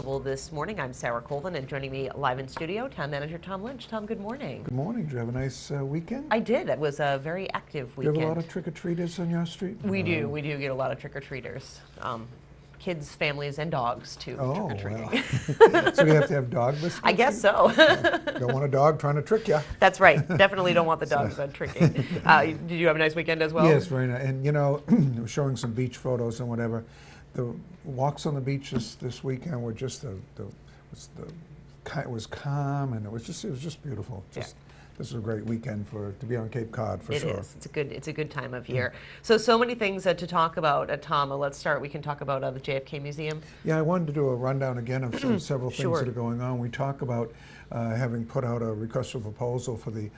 Barnstable This Morning. I'm Sarah Colvin, and joining me live in studio, Town Manager Tom Lynch. Tom, good morning. Good morning. Did you have a nice weekend? I did. It was a very active weekend. Do you have a lot of trick-or-treaters on your street? We do. We do get a lot of trick-or-treaters. Kids, families, and dogs, too, trick-or-treating. Well. So you have to have dog biscuits? I guess so. Don't want a dog trying to trick you. That's right. Definitely don't want the dogs tricking. Did you have a nice weekend as well? Yes, very nice. And, you know, showing some beach photos and whatever. The walks on the beach this weekend were just it was calm, and it was just beautiful. This was a great weekend to be on Cape Cod for sure. It is. It's a good time of year. So many things to talk about, Tom. Let's start. We can talk about the JFK Museum. Yeah, I wanted to do a rundown again of several things that are going on. We talk about having put out a request for proposal for the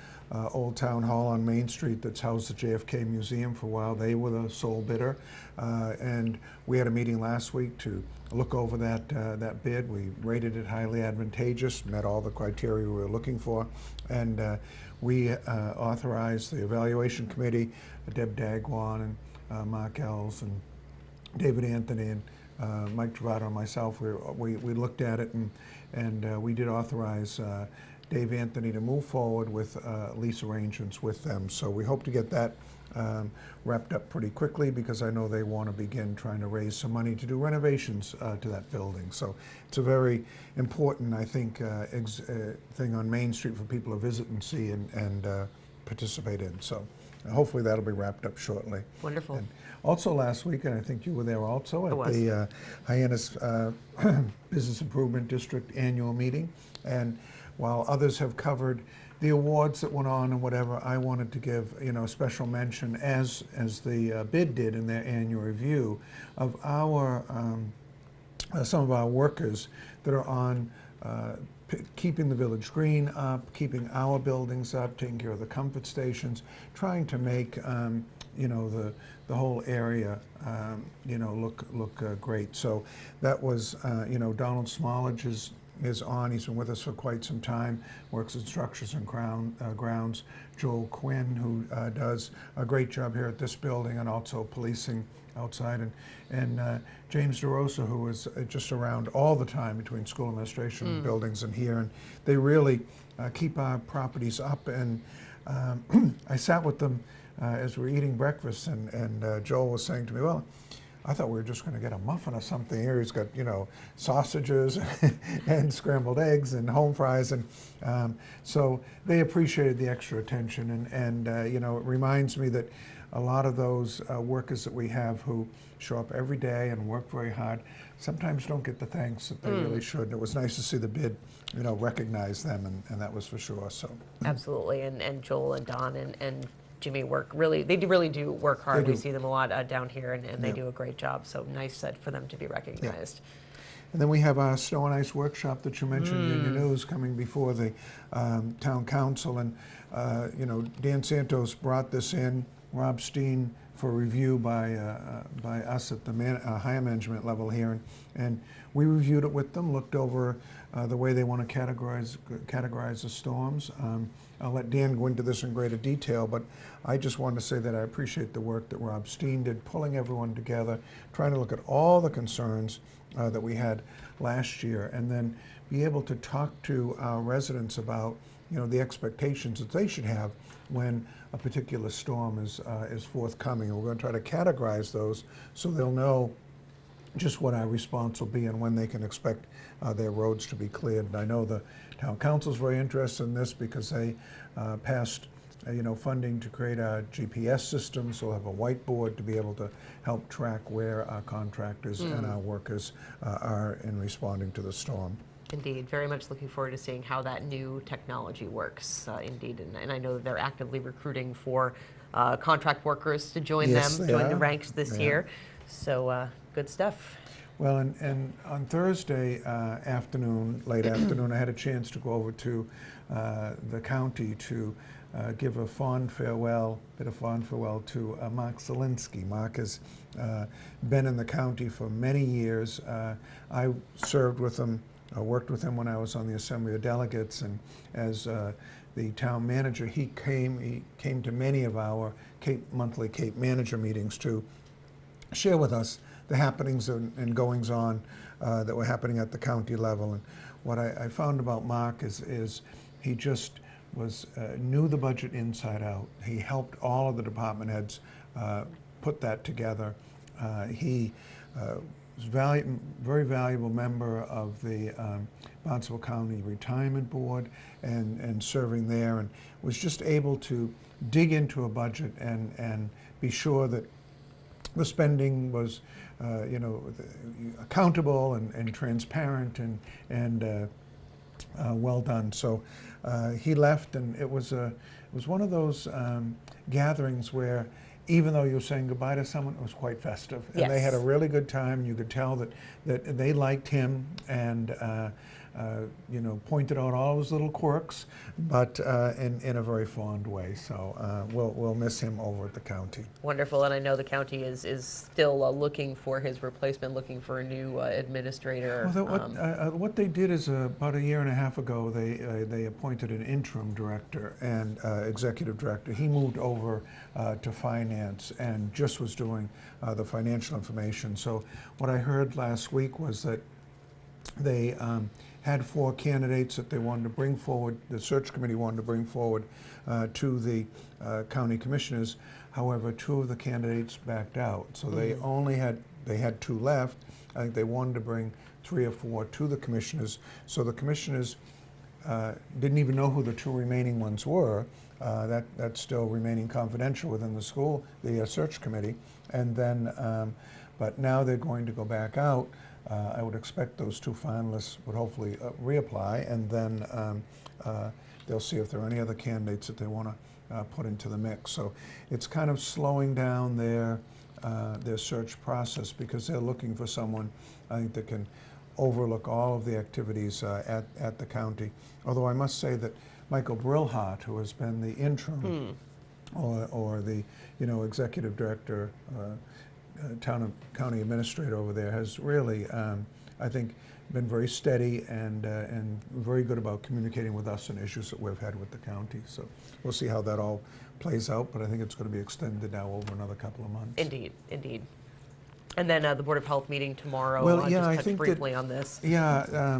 old town hall on Main Street that's housed the JFK Museum for a while. They were the sole bidder, and we had a meeting last week to look over that bid. We rated it highly advantageous, met all the criteria we were looking for, and we authorized the evaluation committee, Deb Dagwan and Mark Ells and David Anthony and Mike Travato and myself. We looked at it, and we did authorize Dave Anthony to move forward with lease arrangements with them. So we hope to get that wrapped up pretty quickly, because I know they want to begin trying to raise some money to do renovations to that building. So it's a very important, I think, thing on Main Street for people to visit and see and participate in. So hopefully that'll be wrapped up shortly. Wonderful. And also last week, and I think you were there also, at the Hyannis Business Improvement District annual meeting. And while others have covered the awards that went on and whatever, I wanted to give a special mention, as the bid did in their annual review, of our some of our workers that are on keeping the village green up, keeping our buildings up, taking care of the comfort stations, trying to make the whole area look great. So that was Donald Smallage is on. He's been with us for quite some time, works in structures and grounds. Joel Quinn, who does a great job here at this building and also policing outside, and James DeRosa, who is just around all the time between school administration buildings and here, and they really keep our properties up. And I sat with them as we were eating breakfast, and Joel was saying to me, well, I thought we were just going to get a muffin or something. Here he's got, sausages and scrambled eggs and home fries, and so they appreciated the extra attention. And it reminds me that a lot of those workers that we have who show up every day and work very hard sometimes don't get the thanks that they really should. It was nice to see the bid, recognize them, and that was for sure. So absolutely, and Joel and Don and Jimmy really do work hard. We see them a lot down here, and they do a great job. So nice for them to be recognized. Yeah. And then we have our snow and ice workshop that you mentioned in your news coming before the town council, and Dan Santos brought this in, Rob Steen, for review by us at the higher management level here, and we reviewed it with them, looked over the way they want to categorize the storms. I'll let Dan go into this in greater detail, but I just wanted to say that I appreciate the work that Rob Steen did, pulling everyone together, trying to look at all the concerns that we had last year, and then be able to talk to our residents about the expectations that they should have when a particular storm is forthcoming. And we're going to try to categorize those so they'll know just what our response will be and when they can expect their roads to be cleared. And I know the town council is very interested in this, because they passed funding to create a GPS system, so we'll have a whiteboard to be able to help track where our contractors and our workers are in responding to the storm. Indeed, very much looking forward to seeing how that new technology works, indeed. And I know that they're actively recruiting for contract workers to join the ranks this year. So good stuff. Well, and on Thursday afternoon, late afternoon, I had a chance to go over to the county to give a fond farewell to Mark Zielinski. Mark has been in the county for many years. I served with him, worked with him when I was on the Assembly of Delegates, and as the town manager, he came to many of our monthly Cape manager meetings to share with us the happenings and goings on that were happening at the county level. And what I found about Mark is he just knew the budget inside out. He helped all of the department heads put that together. He was very valuable member of the Barnstable County Retirement Board and serving there, and was just able to dig into a budget and be sure that the spending was accountable and transparent and well done. So he left, and it was one of those gatherings where, even though you were saying goodbye to someone, it was quite festive. And yes. They had a really good time. You could tell that they liked him and pointed out all his little quirks, but in a very fond way. So we'll miss him over at the county. Wonderful, and I know the county is still looking for his replacement, looking for a new administrator. Well, what they did is about a year and a half ago, they appointed an interim director and executive director. He moved over to finance and just was doing the financial information. So what I heard last week was that they had 4 candidates that they wanted to bring forward, the search committee wanted to bring forward to the county commissioners. However, 2 of the candidates backed out. So they had 2 left. I think they wanted to bring 3 or 4 to the commissioners. So the commissioners didn't even know who the 2 remaining ones were. That's still remaining confidential within the school, the search committee. And then, but now they're going to go back out. I would expect those 2 finalists would hopefully reapply, and then they'll see if there are any other candidates that they want to put into the mix. So it's kind of slowing down their search process, because they're looking for someone, I think, that can overlook all of the activities at the county. Although I must say that Michael Brillhart, who has been the interim or the executive director, county administrator over there, has really, I think, been very steady and very good about communicating with us on issues that we've had with the county. So we'll see how that all plays out, but I think it's going to be extended now over another couple of months. Indeed, indeed. And then the Board of Health meeting tomorrow. Well, yeah, just touch briefly on this. Yeah,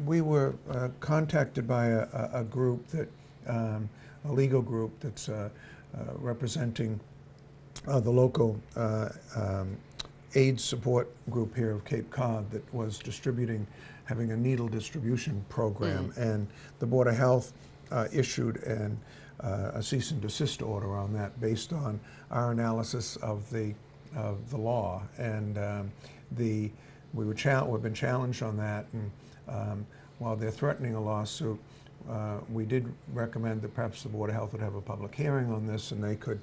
we were contacted by a group that, a legal group that's representing the local AIDS support group here of Cape Cod that was having a needle distribution program, and the Board of Health issued a cease and desist order on that based on our analysis of the law, and we've been challenged on that, and while they're threatening a lawsuit, we did recommend that perhaps the Board of Health would have a public hearing on this, and they could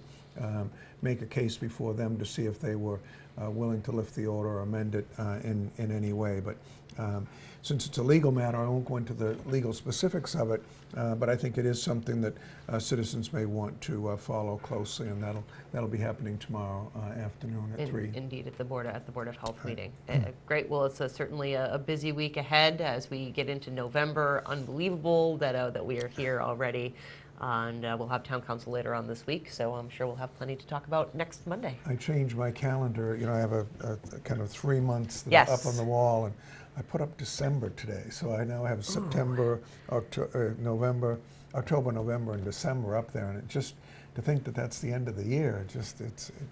make a case before them to see if they were willing to lift the order or amend it in any way. But since it's a legal matter, I won't go into the legal specifics of it, but I think it is something that citizens may want to follow closely, and that'll be happening tomorrow afternoon at 3. Indeed, at the Board of Health meeting. Great. Well, it's certainly a busy week ahead as we get into November. Unbelievable that we are here already. And we'll have town council later on this week, so I'm sure we'll have plenty to talk about next Monday. I changed my calendar. I have a kind of 3 months that are up on the wall, and I put up December today. So I now have September, October, November, and December up there, and it just, to think that that's the end of the year,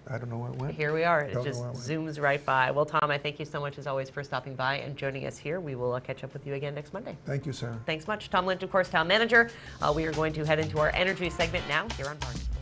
I don't know where it went. Here we are. It just zooms right by. Well, Tom, I thank you so much, as always, for stopping by and joining us here. We will catch up with you again next Monday. Thank you, Sarah. Thanks much. Tom Lynch, of course, town manager. We are going to head into our energy segment now here on Barnstable.